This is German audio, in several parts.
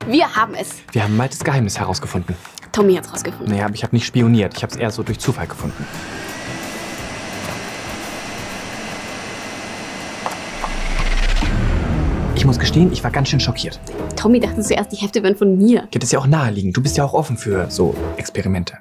Wir haben es. Wir haben Maltes Geheimnis herausgefunden. Tommy hat's rausgefunden. Naja, aber ich habe nicht spioniert. Ich habe es eher so durch Zufall gefunden. Ich muss gestehen, ich war ganz schön schockiert. Tommy dachte zuerst, die Hefte wären von mir. Geht es ja auch naheliegend. Du bist ja auch offen für so Experimente.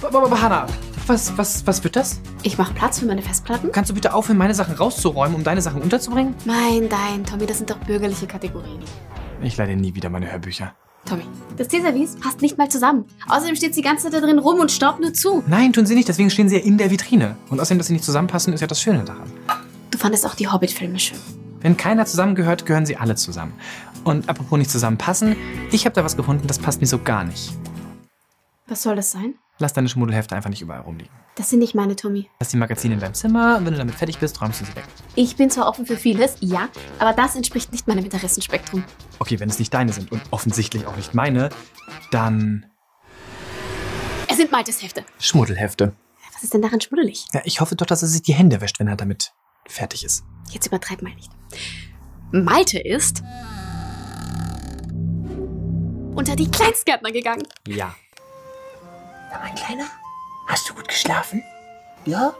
Aber Hannah, was wird das? Ich mache Platz für meine Festplatten. Kannst du bitte aufhören, meine Sachen rauszuräumen, um deine Sachen unterzubringen? Dein, Tommy, das sind doch bürgerliche Kategorien. Ich leide nie wieder meine Hörbücher. Tommy, das Teeservice passt nicht mal zusammen. Außerdem steht sie die ganze Zeit da drin rum und staubt nur zu. Nein, tun sie nicht, deswegen stehen sie ja in der Vitrine. Und außerdem, dass sie nicht zusammenpassen, ist ja das Schöne daran. Du fandest auch die Hobbit-Filme schön. Wenn keiner zusammengehört, gehören sie alle zusammen. Und apropos nicht zusammenpassen, ich habe da was gefunden, das passt mir so gar nicht. Was soll das sein? Lass deine Schmuddelhefte einfach nicht überall rumliegen. Das sind nicht meine, Tommy. Lass die Magazine in deinem Zimmer und wenn du damit fertig bist, räumst du sie weg. Ich bin zwar offen für vieles, ja, aber das entspricht nicht meinem Interessenspektrum. Okay, wenn es nicht deine sind und offensichtlich auch nicht meine, dann Es sind Maltes Hefte. Schmuddelhefte. Was ist denn daran schmuddelig? Ja, ich hoffe doch, dass er sich die Hände wäscht, wenn er damit fertig ist. Jetzt übertreib mal nicht. Malte ist unter die Kleinstgärtner gegangen. Ja. Na, mein Kleiner, hast du gut geschlafen? Ja?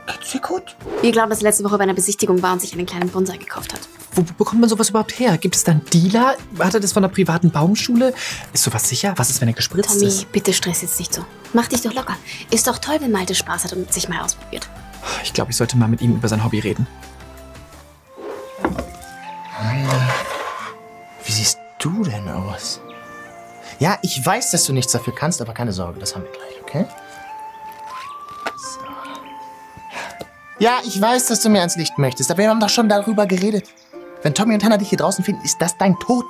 Geht's dir gut? Wir glauben, dass er letzte Woche bei einer Besichtigung war und sich einen kleinen Bonsai gekauft hat. Wo bekommt man sowas überhaupt her? Gibt es da einen Dealer? Hat er das von einer privaten Baumschule? Ist sowas sicher? Was ist, wenn er gespritzt Tommy, ist? bitte stress jetzt nicht so. Mach dich doch locker. Ist doch toll, wenn Malte Spaß hat und sich mal ausprobiert. Ich glaube, ich sollte mal mit ihm über sein Hobby reden. Wie siehst du denn aus? Ja, ich weiß, dass du nichts dafür kannst, aber keine Sorge, das haben wir gleich, okay? So. Ja, ich weiß, dass du mir ans Licht möchtest, aber wir haben doch schon darüber geredet. Wenn Tommy und Hannah dich hier draußen finden, ist das dein Tod.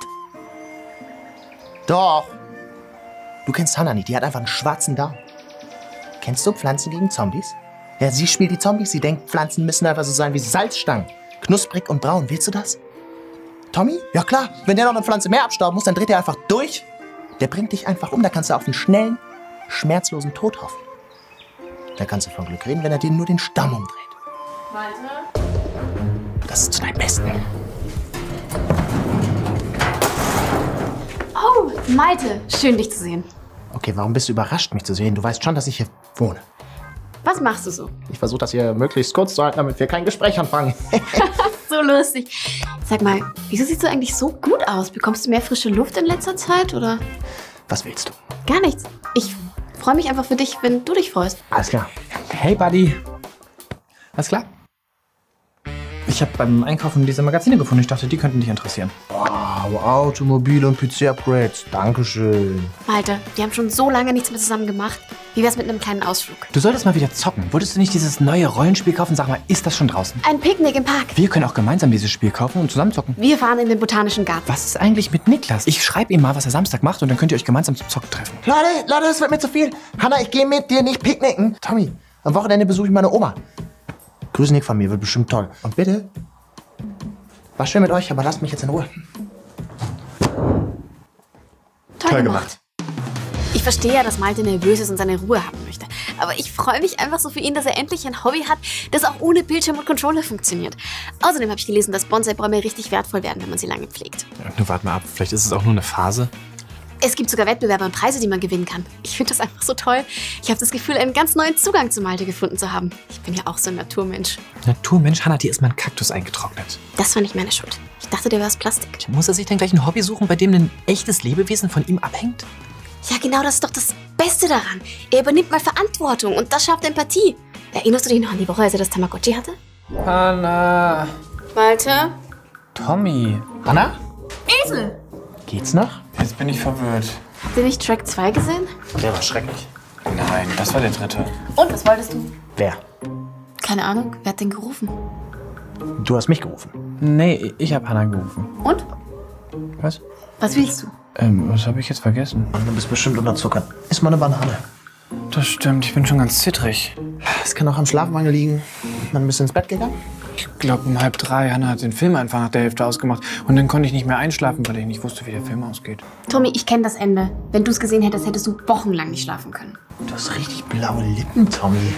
Doch. Du kennst Hannah nicht, die hat einfach einen schwarzen Daumen. Kennst du Pflanzen gegen Zombies? Ja, sie spielt die Zombies, sie denkt, Pflanzen müssen einfach so sein wie Salzstangen. Knusprig und braun, willst du das? Tommy? Ja klar, wenn der noch eine Pflanze mehr abstauben muss, dann dreht er einfach durch. Der bringt dich einfach um, da kannst du auf einen schnellen, schmerzlosen Tod hoffen. Da kannst du von Glück reden, wenn er dir nur den Stamm umdreht. Malte? Das ist zu deinem Besten. Oh, Malte, schön dich zu sehen. Okay, warum bist du überrascht, mich zu sehen? Du weißt schon, dass ich hier wohne. Was machst du so? Ich versuche das hier möglichst kurz zu halten, damit wir kein Gespräch anfangen. So lustig. Sag mal, wieso siehst du eigentlich so gut aus? Bekommst du mehr frische Luft in letzter Zeit, oder? Was willst du? Gar nichts. Ich freue mich einfach für dich, wenn du dich freust. Alles klar. Hey, Buddy. Alles klar? Ich habe beim Einkaufen diese Magazine gefunden. Ich dachte, die könnten dich interessieren. Wow, Automobil- und PC-Upgrades. Dankeschön. Malte, wir haben schon so lange nichts mehr zusammen gemacht. Wie wär's mit einem kleinen Ausflug? Du solltest mal wieder zocken. Wolltest du nicht dieses neue Rollenspiel kaufen? Sag mal, ist das schon draußen? Ein Picknick im Park. Wir können auch gemeinsam dieses Spiel kaufen und zusammen zocken. Wir fahren in den Botanischen Garten. Was ist eigentlich mit Niklas? Ich schreibe ihm mal, was er Samstag macht und dann könnt ihr euch gemeinsam zum Zocken treffen. Leute, das wird mir zu viel. Hannah, ich gehe mit dir nicht picknicken. Tommy, am Wochenende besuche ich meine Oma. Grüße Nick von mir, wird bestimmt toll. Und bitte, war schön mit euch, aber lasst mich jetzt in Ruhe. Toll gemacht. Ich verstehe ja, dass Malte nervös ist und seine Ruhe haben möchte. Aber ich freue mich einfach so für ihn, dass er endlich ein Hobby hat, das auch ohne Bildschirm und Controller funktioniert. Außerdem habe ich gelesen, dass Bonsai-Bäume richtig wertvoll werden, wenn man sie lange pflegt. Ja, nur warte mal ab, vielleicht ist es auch nur eine Phase. Es gibt sogar Wettbewerbe und Preise, die man gewinnen kann. Ich finde das einfach so toll. Ich habe das Gefühl, einen ganz neuen Zugang zu Malte gefunden zu haben. Ich bin ja auch so ein Naturmensch. Naturmensch, Hannah, dir ist mein Kaktus eingetrocknet. Das war nicht meine Schuld. Ich dachte, der war aus Plastik. Muss er sich denn gleich ein Hobby suchen, bei dem ein echtes Lebewesen von ihm abhängt? Ja, genau, das ist doch das Beste daran. Er übernimmt mal Verantwortung und das schafft Empathie. Erinnerst du dich noch an die Woche, als er das Tamagotchi hatte? Hannah. Malte? Tommy. Hannah? Esel! Geht's noch? Jetzt bin ich verwirrt. Habt ihr nicht Track 2 gesehen? Der war schrecklich. Nein, das war der dritte. Und, was wolltest du? Wer? Keine Ahnung, wer hat den gerufen? Du hast mich gerufen. Nee, ich habe Hannah gerufen. Und? Was? Was willst du? Was habe ich jetzt vergessen? Du bist bestimmt unterzuckert. Iss mal eine Banane. Das stimmt, ich bin schon ganz zittrig. Es kann auch am Schlafmangel liegen. Man ist ins Bett gegangen? Ich glaube um 2:30. Hannah hat den Film einfach nach der Hälfte ausgemacht. Und dann konnte ich nicht mehr einschlafen, weil ich nicht wusste, wie der Film ausgeht. Tommy, ich kenne das Ende. Wenn du es gesehen hättest, hättest du wochenlang nicht schlafen können. Du hast richtig blaue Lippen, Tommy.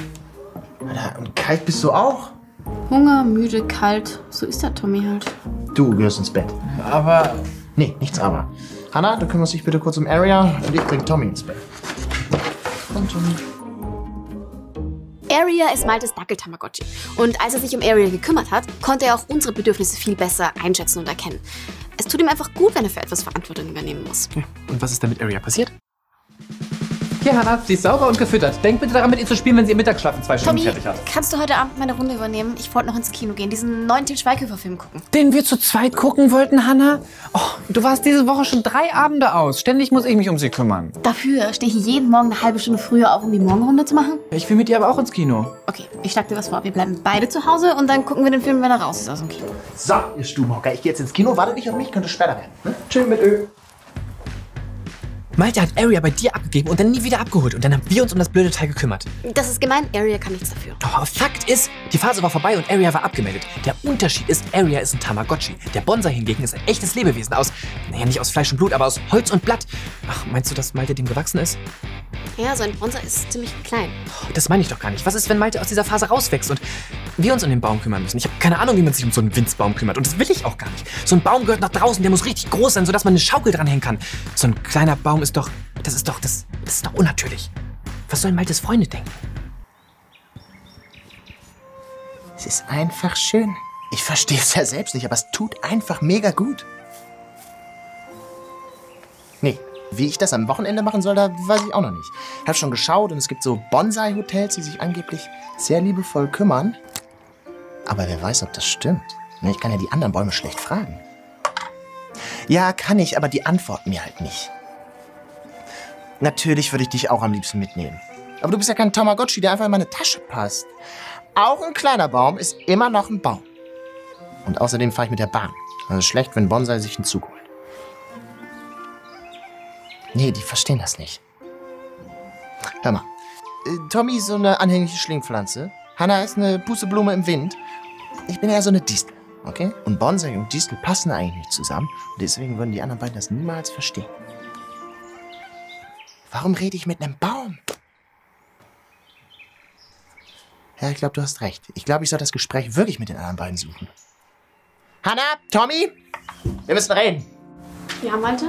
Alter, und kalt bist du auch? Hunger, müde, kalt. So ist der Tommy halt. Du gehörst ins Bett. Aber... Nee, nichts aber. Hannah, du kümmerst dich bitte kurz um Aria und ich bring Tommy ins Bett. Komm, Tommy. Aria ist Maltes Dackel-Tamagotchi. Und als er sich um Aria gekümmert hat, konnte er auch unsere Bedürfnisse viel besser einschätzen und erkennen. Es tut ihm einfach gut, wenn er für etwas Verantwortung übernehmen muss. Und was ist denn mit Aria passiert? Hier, Hannah, sie ist sauber und gefüttert. Denk bitte daran, mit ihr zu spielen, wenn sie ihr Mittagsschlaf in 2 Stunden Tommy, fertig hat. kannst du heute Abend meine Runde übernehmen? Ich wollte noch ins Kino gehen, diesen neuen Til Schweighöfer-Film gucken. Den wir zu zweit gucken wollten, Hannah? Oh, du warst diese Woche schon 3 Abende aus. Ständig muss ich mich um sie kümmern. Dafür stehe ich jeden Morgen eine halbe Stunde früher auf, um die Morgenrunde zu machen. Ich will mit ihr aber auch ins Kino. Okay, ich schlag dir was vor. Wir bleiben beide zu Hause und dann gucken wir den Film, wenn er raus ist aus dem Kino. So, ihr Stubenhocker, ich gehe jetzt ins Kino. Wartet nicht auf mich, könnte später werden. Ne? Chill mit Öl. Malte hat Aria bei dir abgegeben und dann nie wieder abgeholt. Und dann haben wir uns um das blöde Teil gekümmert. Das ist gemein, Aria kann nichts dafür. Oh, Fakt ist, die Phase war vorbei und Aria war abgemeldet. Der Unterschied ist, Aria ist ein Tamagotchi. Der Bonsai hingegen ist ein echtes Lebewesen aus, naja, nicht aus Fleisch und Blut, aber aus Holz und Blatt. Ach, meinst du, dass Malte dem gewachsen ist? Ja, so ein Bonsai ist ziemlich klein. Oh, das meine ich doch gar nicht. Was ist, wenn Malte aus dieser Phase rauswächst und wir uns um den Baum kümmern müssen? Ich habe keine Ahnung, wie man sich um so einen Winzbaum kümmert. Und das will ich auch gar nicht. So ein Baum gehört nach draußen, der muss richtig groß sein, sodass man eine Schaukel dranhängen kann. So ein kleiner Baum ist doch... Das ist doch unnatürlich. Was sollen Maltes Freunde denken? Es ist einfach schön. Ich verstehe es ja selbst nicht, aber es tut einfach mega gut. Nee, wie ich das am Wochenende machen soll, da weiß ich auch noch nicht. Ich habe schon geschaut und es gibt so Bonsai-Hotels, die sich angeblich sehr liebevoll kümmern. Aber wer weiß, ob das stimmt. Ich kann ja die anderen Bäume schlecht fragen. Ja, kann ich, aber die antworten mir halt nicht. Natürlich würde ich dich auch am liebsten mitnehmen. Aber du bist ja kein Tamagotchi, der einfach in meine Tasche passt. Auch ein kleiner Baum ist immer noch ein Baum. Und außerdem fahre ich mit der Bahn. Also schlecht, wenn Bonsai sich einen Zug holt. Nee, die verstehen das nicht. Hör mal. Tommy ist so eine anhängliche Schlingpflanze. Hannah ist eine Pusteblume im Wind. Ich bin eher so eine Distel, okay? Und Bonsai und Distel passen eigentlich nicht zusammen. Und deswegen würden die anderen beiden das niemals verstehen. Warum rede ich mit einem Baum? Ja, ich glaube, du hast recht. Ich glaube, ich soll das Gespräch wirklich mit den anderen beiden suchen. Hannah, Tommy, wir müssen reden. Ja, Malte?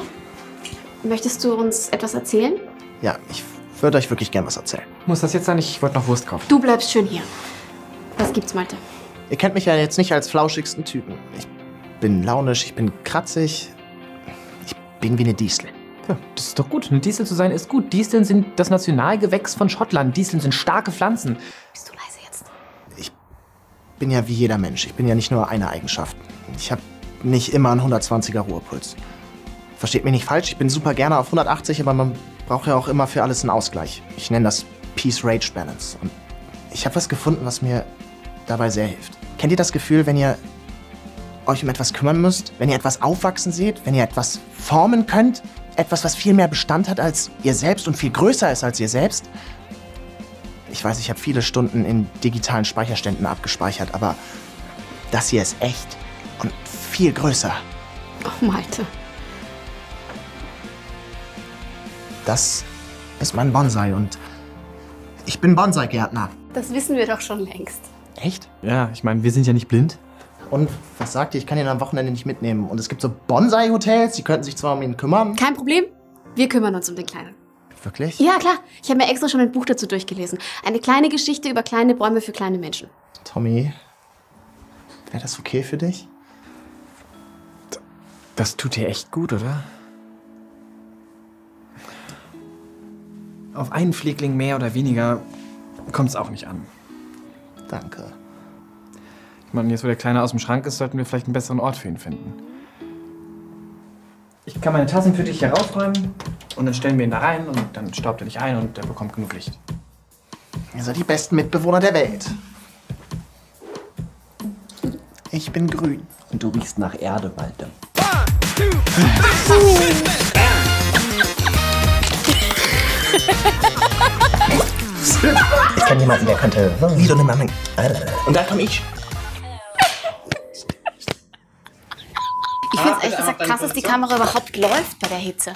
Möchtest du uns etwas erzählen? Ja, ich würde euch wirklich gern was erzählen. Muss das jetzt sein? Ich wollte noch Wurst kaufen. Du bleibst schön hier. Was gibt's, Malte? Ihr kennt mich ja jetzt nicht als flauschigsten Typen. Ich bin launisch, ich bin kratzig. Ich bin wie eine Distel. Ja, das ist doch gut. Eine Distel zu sein ist gut. Disteln sind das Nationalgewächs von Schottland. Disteln sind starke Pflanzen. Bist du leise jetzt? Ich bin ja wie jeder Mensch. Ich bin ja nicht nur eine Eigenschaft. Ich habe nicht immer einen 120er Ruhepuls. Versteht mich nicht falsch, ich bin super gerne auf 180, aber man braucht ja auch immer für alles einen Ausgleich. Ich nenne das Peace-Rage-Balance. Und ich habe was gefunden, was mir dabei sehr hilft. Kennt ihr das Gefühl, wenn ihr euch um etwas kümmern müsst? Wenn ihr etwas aufwachsen seht? Wenn ihr etwas formen könnt? Etwas, was viel mehr Bestand hat als ihr selbst und viel größer ist als ihr selbst? Ich weiß, ich habe viele Stunden in digitalen Speicherständen abgespeichert, aber das hier ist echt und viel größer. Oh, Malte. Das ist mein Bonsai und ich bin Bonsai-Gärtner. Das wissen wir doch schon längst. Echt? Ja, ich meine, wir sind ja nicht blind. Und was sagt ihr? Ich kann ihn am Wochenende nicht mitnehmen. Und es gibt so Bonsai-Hotels, die könnten sich zwar um ihn kümmern. Kein Problem. Wir kümmern uns um den Kleinen. Wirklich? Ja, klar. Ich habe mir extra schon ein Buch dazu durchgelesen. Eine kleine Geschichte über kleine Bäume für kleine Menschen. Tommy, wäre das okay für dich? Das tut dir echt gut, oder? Auf einen Pflegling mehr oder weniger kommt es auch nicht an. Danke. Ich meine, jetzt wo der Kleine aus dem Schrank ist, sollten wir vielleicht einen besseren Ort für ihn finden. Ich kann meine Tassen für dich herausräumen und dann stellen wir ihn da rein und dann staubt er dich ein und er bekommt genug Licht. Ihr seid die besten Mitbewohner der Welt. Ich bin grün. Und du riechst nach Erde, Malte. Ich kenne jemanden, der könnte wie so eine Mama. Und da komme ich. Ich finde es ehrlich gesagt krass, dass die Kamera überhaupt läuft bei der Hitze.